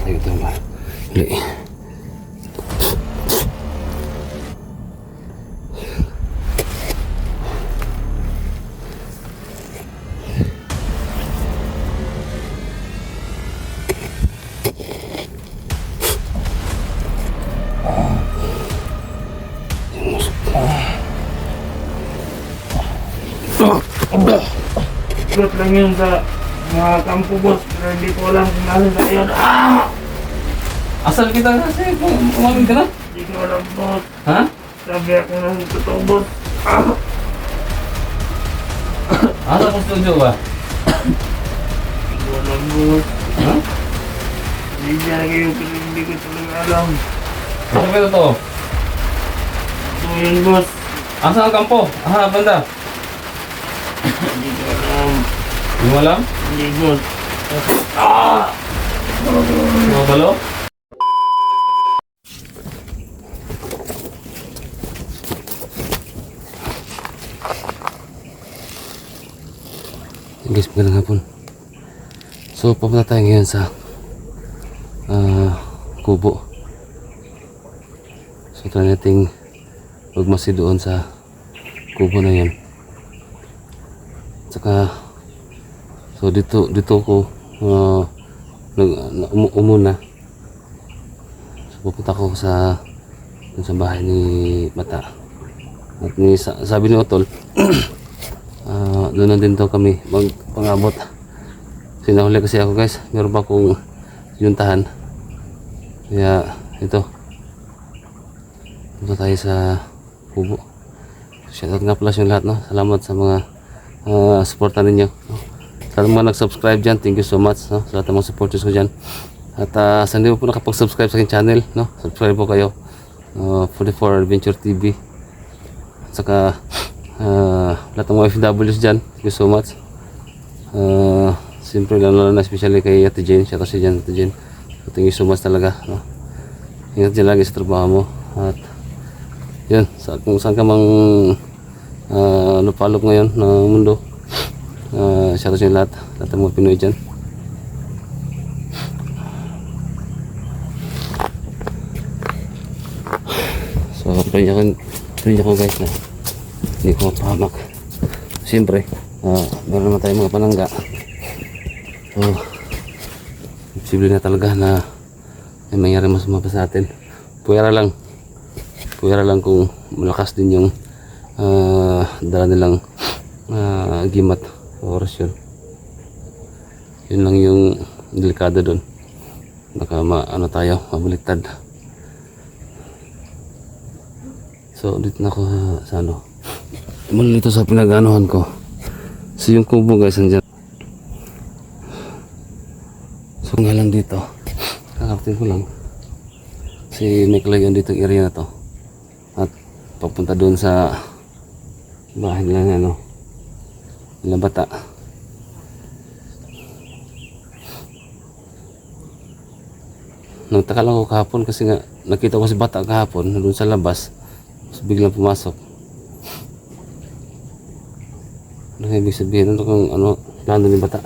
tayo ito mali. Ikot lang yun sa mga kampo boss, pero hindi ko alam kung nasa sa yun. Asal kita kasi, umamin ka na? Hindi ko alam boss. Ha? Sabi ako ng totoo boss. Asa po studio ba? Hindi ko alam boss. Ha? Hindi niya kayo pero hindi ko talaga alam. Ano ba ito? Ito yun boss. Asa ang kampo? Aha, banda. Hindi ko alam. Hindi mo alam? Hindi boss. Mga balo? Guys, magandang hapon. So, papunta tayo ngayon sa kubo. So, try nating magmasi doon sa kubo na yan. Saka, so dito ko umuna. So, pupunta ko sa bahay ni Bata. At sabi ni Otol, doon na din daw kami magpangabot. Sinahuli kasi ako guys, meron pa akong yuntahan. Kaya ito, punta tayo sa kubo. Shoutout nga pala yung lahat, no? Salamat sa mga suporta ninyo, no? Sa mga nag-subscribe dyan, thank you so much, no? Sa lahat ng mga supporters ko dyan. At sa hindi mo po nakapag-subscribe sa aking channel, no? Subscribe po kayo, 44 Adventure TV. At saka lahat ng mga FWs dyan, thank you so much. Siyempre lalo na especially kay Ate Jane, shoutout si Ate Jane. Thank you so much talaga, no? Ingat dyan lagi sa trabaho mo. At yun, kung saan ka mang lupalop ngayon ng mundo, shoutout sa lahat ng mga Pinoy dyan. So pray ako guys na hindi ko mapahamak. Siyempre meron naman tayong mga panangga. So posible na talaga na may mangyari masama pa sa atin. Puwera lang kung malakas din yung dala nilang gimat o orasyon. Yun lang yung delikado doon. Baka tayo mabaliktad. So dito na ako sa mula dito sa pinag-anuhan ko. So yung kubo guys andyan. So nga lang dito, kakarating ko lang si Michael yun dito area na to. At papunta doon sa bahay nila nila Bata. Nagtaka lang ako kahapon kasi nga nakita ko si Bata kahapon doon sa labas. So biglang pumasok. Ano ibig sabihin? Ano kung plano ni Bata?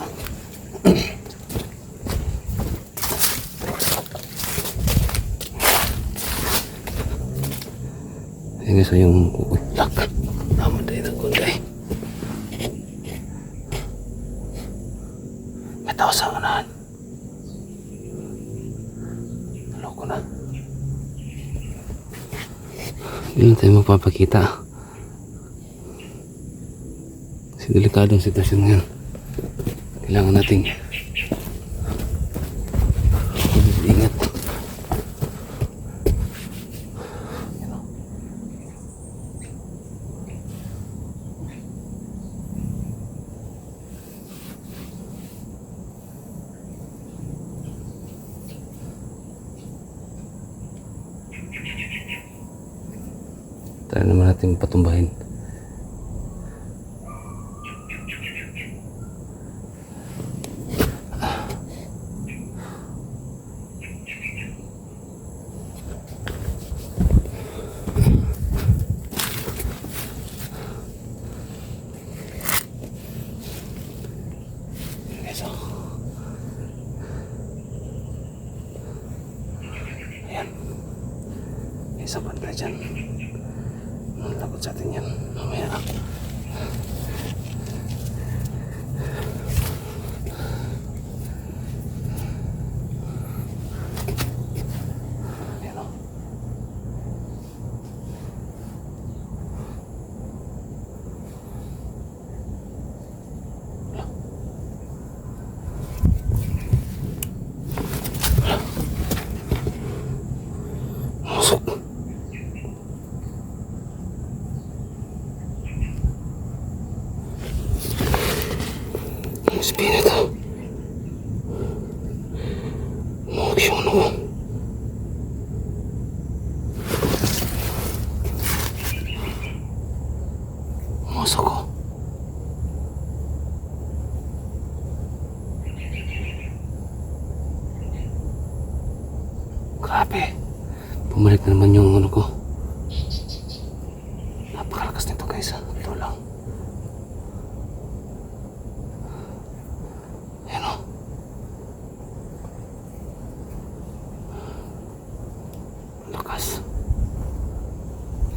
Ini so yung lak. Tama tayo ng kunday. May tao sa unahan. Naloko na. Hindi tayo magpapakita. Kasi delikadong sitwasyon ngayon. Kailangan nating ingat. Try naman natin patumbahin. Isang banda dyan. Lagot sa atin yan. Mamaya. Ayan o. Masok. Espiritu. Moksyon mo. Masok ko. Grabe. Bumalik na naman yung ano ko. Napakalakas nito guys ha. Ito lang. Ayan o. Lakas.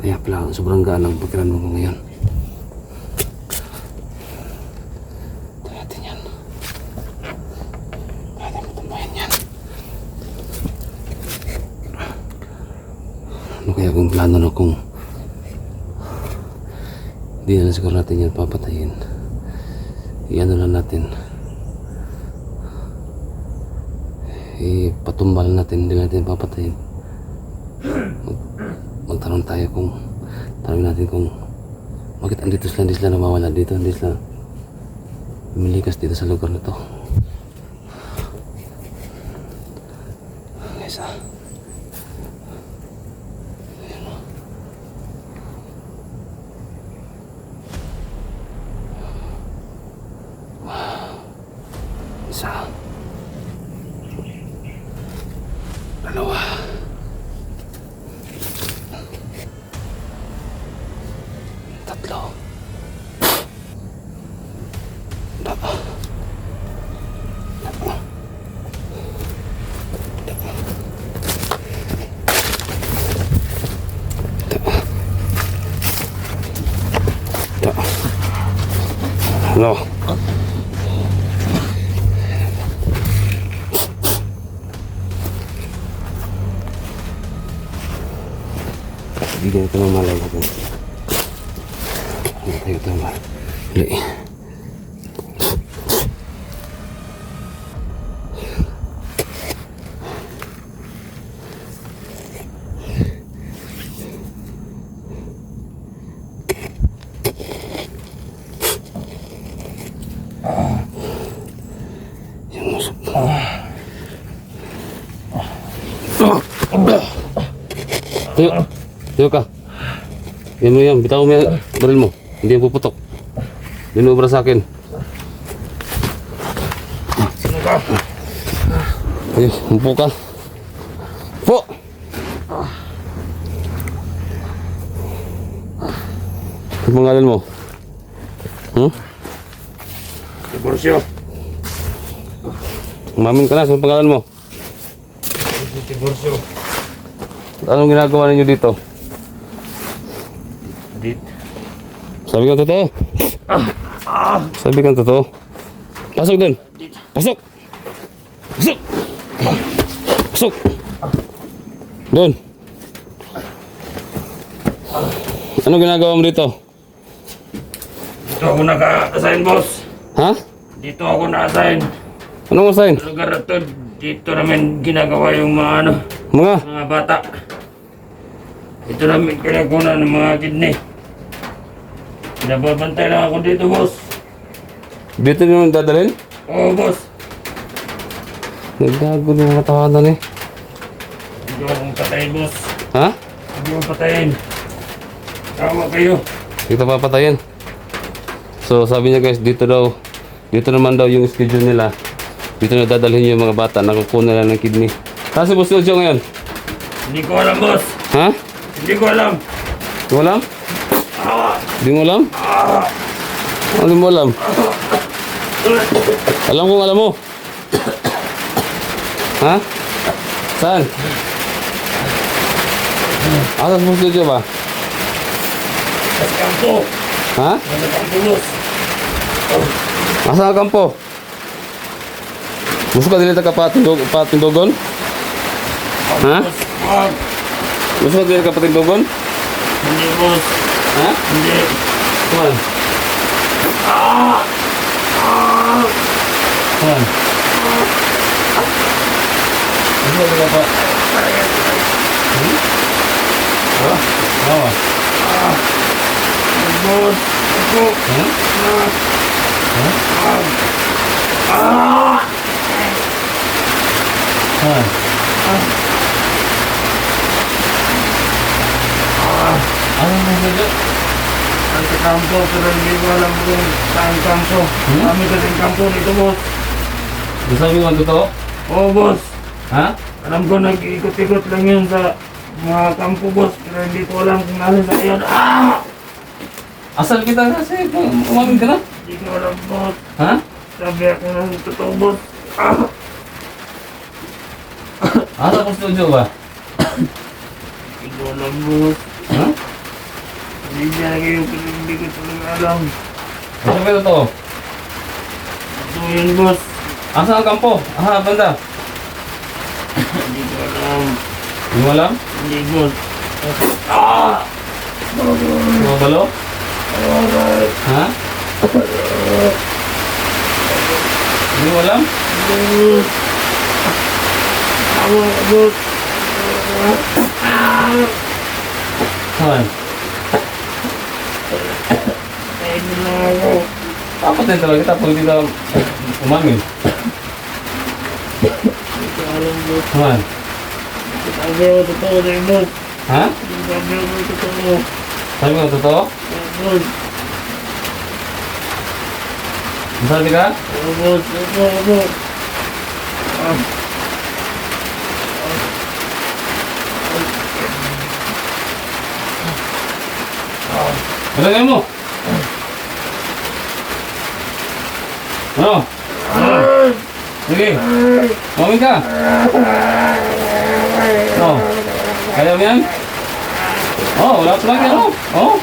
Kaya pala sobrang gaan ang pakiramdam ko ngayon. Ito natin yan. Pwede mo tumbayan yan. Ano kaya kung plano na kung hindi na siguro natin yan papatayin. Iano lang natin. Ipatumbal natin, hindi natin papatayin. Magtanong tayo kung tanongin natin kung bakit andito sila, hindi sila nawawala dito, hindi sila lumilikas dito sa lugar na to. Guys isa, dalawa, tatlo, dalawa, hello. Hindi ganito mamalay natin. Hindi tayo tama. Hindi. Yung musok. Tuyo. Tuyo ka. Yan mo yan. Bitaw mo yung baril mo. Hindi yan puputok. Dinubra sa akin. Sino ka? Ayun, umpo ka. Po! Ang pangalan mo? Tiburcio. Umamin ka na sa pangalan mo. Tiburcio. Anong ginagawa ninyo dito? Dit. Sabi kang totoo. Sabi kang totoo. Pasok dun. Pasok. Pasok. Pasok. Dun. Anong ginagawa mo dito? Dito ako naka-assign, boss. Ha? Dito ako na-assign. Anong usain? Sa lugar na to, dito namin ginagawa yung mga ano, Mga? mga bata. Ito namin kinakunan ng mga kidney. Nababantay lang ako dito, boss. Dito nyo dadalhin? Oo, boss. Naggago ng mga tawanan eh. Hindi akong patayin, boss. Ha? Hindi akong patayin. Tawa kayo. Dito papatayin. So sabi niya guys, dito naman daw yung schedule nila. Dito na dadalhin yung mga bata na kukunan nila ng kidney. Kasi boss Jojo ngayon? Hindi ko alam, boss. Ha? Hindi ko alam. Di mo alam? Di mo alam? Ano di mo alam? Alam kong alam mo. Ha? Saan? Asan mo studio ba? Sa kampo. Ha? Sa kampo, boss. Asa ang kampo? Gusto ka dili ka patindogon? Ha? Boss. Wag. Gusto ka dili ka patindogon? Hindi, boss. Ha? Hindi. Kuan. Kuan. Gusto ka pa? Oh, oh. Boss. Ako. Ha? Kuan. Ano mo studio? Sa kampo, pero hindi ko alam kung saan kampo. Kami kasing kampo nito, boss. Gusto mo yung totoo? Oo, boss. Ha? Alam ko nag-ikot-ikot lang yun sa mga kampo, boss. Pero hindi ko alam kung nasa sa iyon. Asal kita kasi umamin ka na? Hindi ko alam, boss. Ha? Sabi ako ng totoo, boss. Asa ko studio ba? Hindi ko alam, boss. Ha? Hindi niya kayo, pero hindi ko talaga alam. Gusto mo yung totoo? Ito yun, boss. Asa ang kampo? Aha, banda. Hindi ko alam. Hindi mo alam? Hindi, boss. Mga balo? Ha? Hindi mo alam? Boss. Ako, boss. Saan? Ayun na ako. Dapat din talaga kita pag hindi ka umamin. Hindi ko alam, boss. Saan? Sabi ako totoo na yun, boss. Ha? Sabi ako totoo. Sabi mo totoo? Boss. Masabi ka? Boss. Boss. Malagay mo! Ano? Sige. Umamin ka. Oh. Kaya mo yan? Oh, wala pa lang yan. Oh. Oh.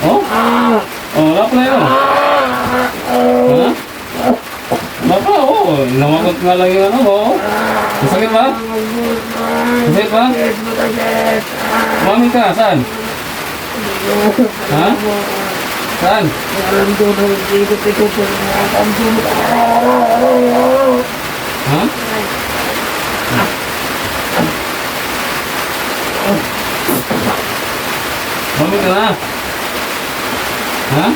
Oh. Oh, wala pa lang yan. Ha? Wala pa. Oh. Namakot nga lang yung ano. Oh. Masakit ba? Masakit ba? Umamin ka. Saan? Ha? Saan? Alam ko na ikot-ikot sa mga kampo. Ha? Umamin ka na. Ha?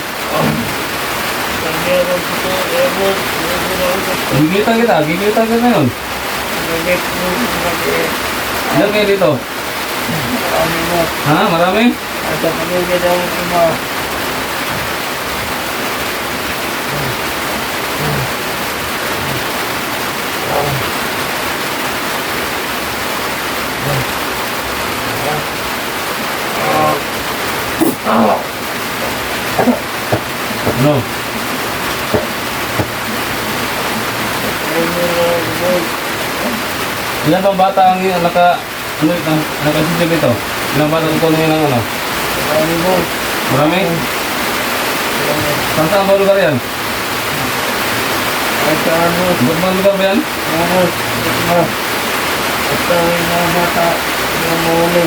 Sabi ako totoo, boss. Gigitan kita. Gigitan kita ngayon. Nagit mo, nagit. Ilan kayo dito? Marami mo. Ha? Marami? At sa paligid ang iba. Ano? Ilan bang bata ang nakasilip ito? Ilang bata ang kunin ng ano? Marami mo. Marami? Saan ba lugar yan? At sa ano, Ba't bang lugar ba yan? Ramos, Ramos. At sa mga bata, mga mahuli.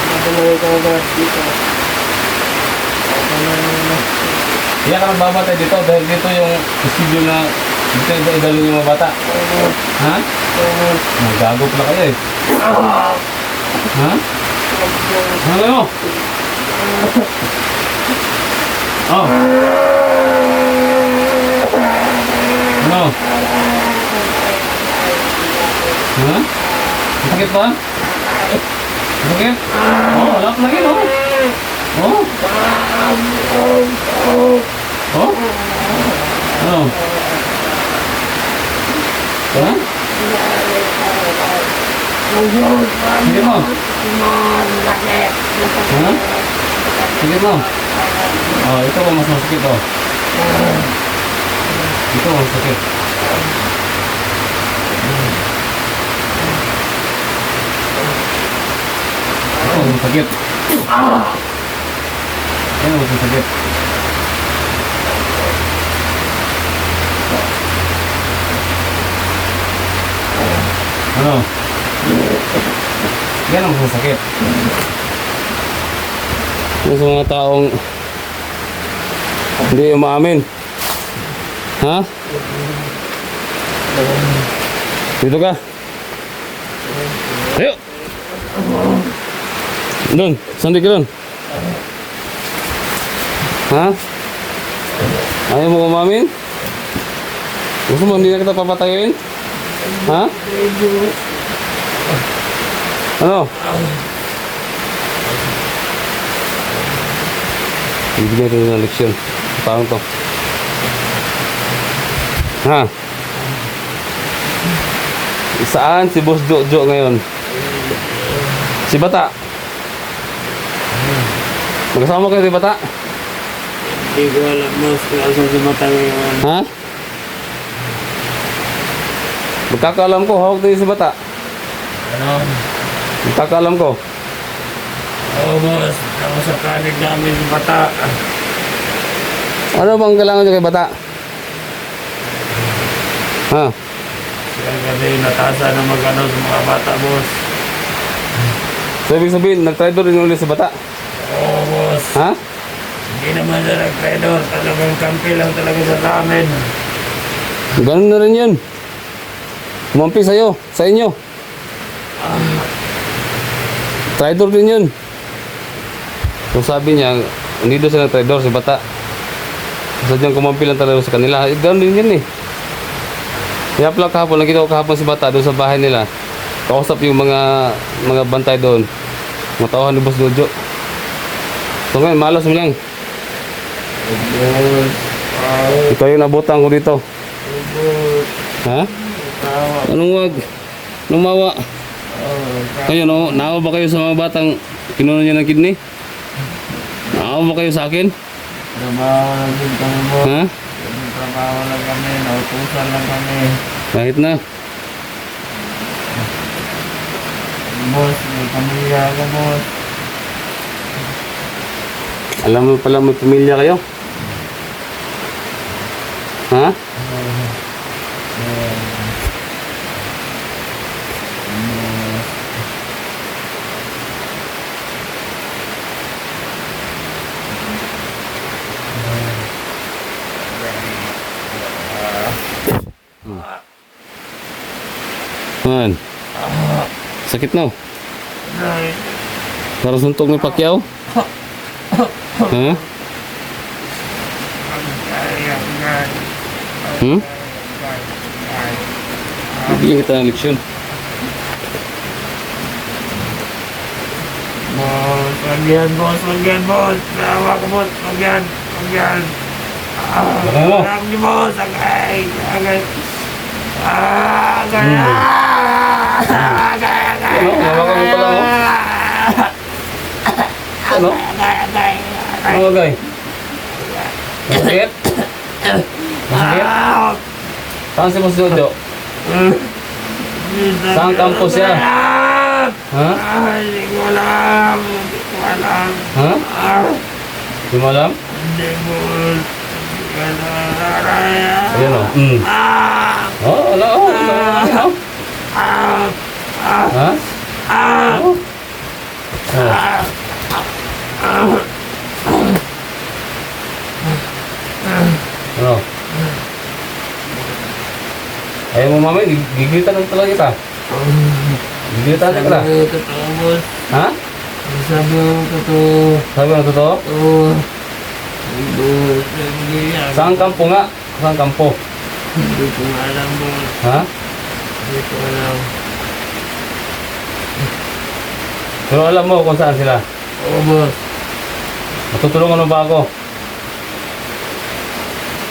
Madalawa ka agad dito. Kaya ka nagbabatay dito dahil dito yung studio na dito yung idalhin yung mga bata. Ramos, Ha? Ramos. Nagago pala kayo eh. Ha? Ano kayo? Oh. Ano? Ha? Sakit ba? Sakit? Oh, wala pa lagi, oh. Oh. Oh? Ano? Ha? Sige mo. Ha? Sige mo. Oh, ito ba mas masakit, oh. Ito mas sakit. Ito, Sakit. Ano mo sakit? Ano? Yan ang sakit. Yung sa mga taong hindi umaamin. Ha? Dito ka. Ayo. Doon, sandi ka doon. Ha? Ayaw mo umamin? Gusto mo hindi na kita papatayin? Ha? Ano? Bibigyan rin ng leksyon. Paano to? Ha? Saan si Boss Jojo ngayon? Si Bata? Magkasama kayo si Bata? Hindi ko alam, boss, kung asan si Bata ngayon. Ha? Magkakaalam ko, hawak tayo si Bata. Ano? Magkakaalam ko. Oo, boss, ako sa kanig namin si Bata. Ano bang kailangan nyo kay Bata? Ha? Kaya kasi natasa na mag-ano sa mga bata, boss. So ibig sabihin, nag-traitor rin ulit si Bata? Oo, boss. Ha? Hindi naman siya nag-traidor. Talagang kampi lang talaga sa amin. Ganun na rin yun. Kumampi sa'yo, sa inyo. Traitor din yun. So sabi niya, hindi doon siya nag-traitor si Bata. Sadyang kumampi lang talaga sa kanila. Ganun din yun eh. Kaya pala kahapon, nakita ko kahapon si Bata doon sa bahay nila. Kausap yung mga bantay doon. Matawahan ni Boss Jojo. So ngayon, malas mo lang. Boss. Ikaw yung nabutan ko dito. Boss. Ha? Tawa. Anong wag? Anong mawa? Oo. Kayo no? Naawa ba kayo sa mga batang kinuha niya ng kidney? Naawa ba kayo sa akin? Trabaho lang din kami, boss. Ha? Trabaho lang kami. Nautusan lang kami. Kahit na. Boss, may pamilya ako, boss. Alam mo pala may pamilya kayo? Ha? Man. Sakit na. Parang suntok ni Pacquiao. Ha? Hmm? Bibigyan kita ng leksyon. Boss, wag yan, boss. Wag yan, boss. Nawa ko, boss. Wag yan. Wag yan. Wala mo. Wag niyo, boss. Agay. Agay. Agay. Agay. Agay. Ano? Nawakan mo pala mo? Ano? Agay. Agay. Ano gay? Masakit? Masakit? Saan si Boss Jojo? Saan kampo siya? Ha? Hindi ko alam. Hindi ko alam. Ha? Di mo alam? Hindi mo. Hindi ko alam. Ayan o. Oh, wala o. Ha? Oh. Ano? Ayaw mo mamay, gigilitan lang talaga kita. Gigilitan kita. Sabi ko totoo, boss. Ha? Sabi ko totoo. Sabi mo totoo? Oo. Boss, hindi yan. Saan kampo nga? Saan kampo? Hindi ko alam, boss. Ha? Hindi ko alam. Pero alam mo kung saan sila. Oo, boss. Matutulungan mo ba ako?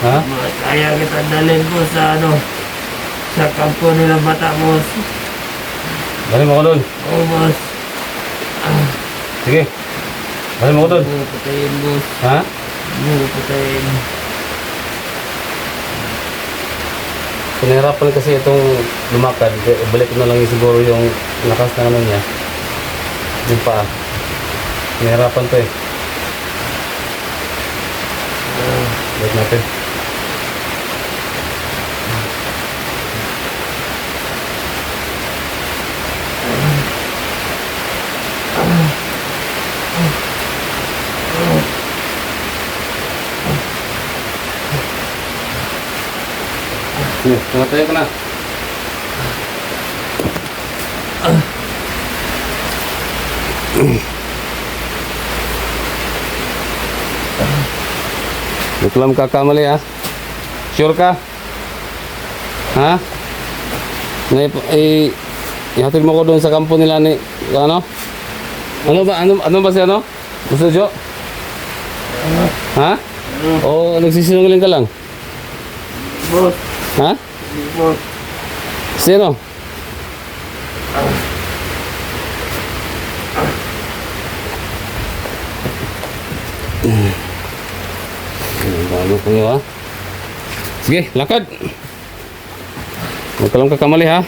Ha? Kaya kita dalhin, boss, sa ano, sa kampo nila Bata, boss. Dali mo ko doon. Oo, boss. Sige. Dali mo ko doon. Hindi mo patayin, boss. Ha? Hindi mo patayin. Pinahirapan kasi itong lumakad. Balik ko na lang yung siguro yung lakas na ano niya. Yung paa. Nahirapan to eh. Wait natin. Sige, tumatayo ka na. Huwag lang kakamali ha. Sure ka? Ha? Ihatid mo ko doon sa kampo nila ni ano? Ano ba siya no? Gusto Jo? Ha? O nagsisinungaling ka lang? Boss. Ha? Boss. Sino? Bago kayo ha. Sige, lakad. Huwag ka lang kakamali ha.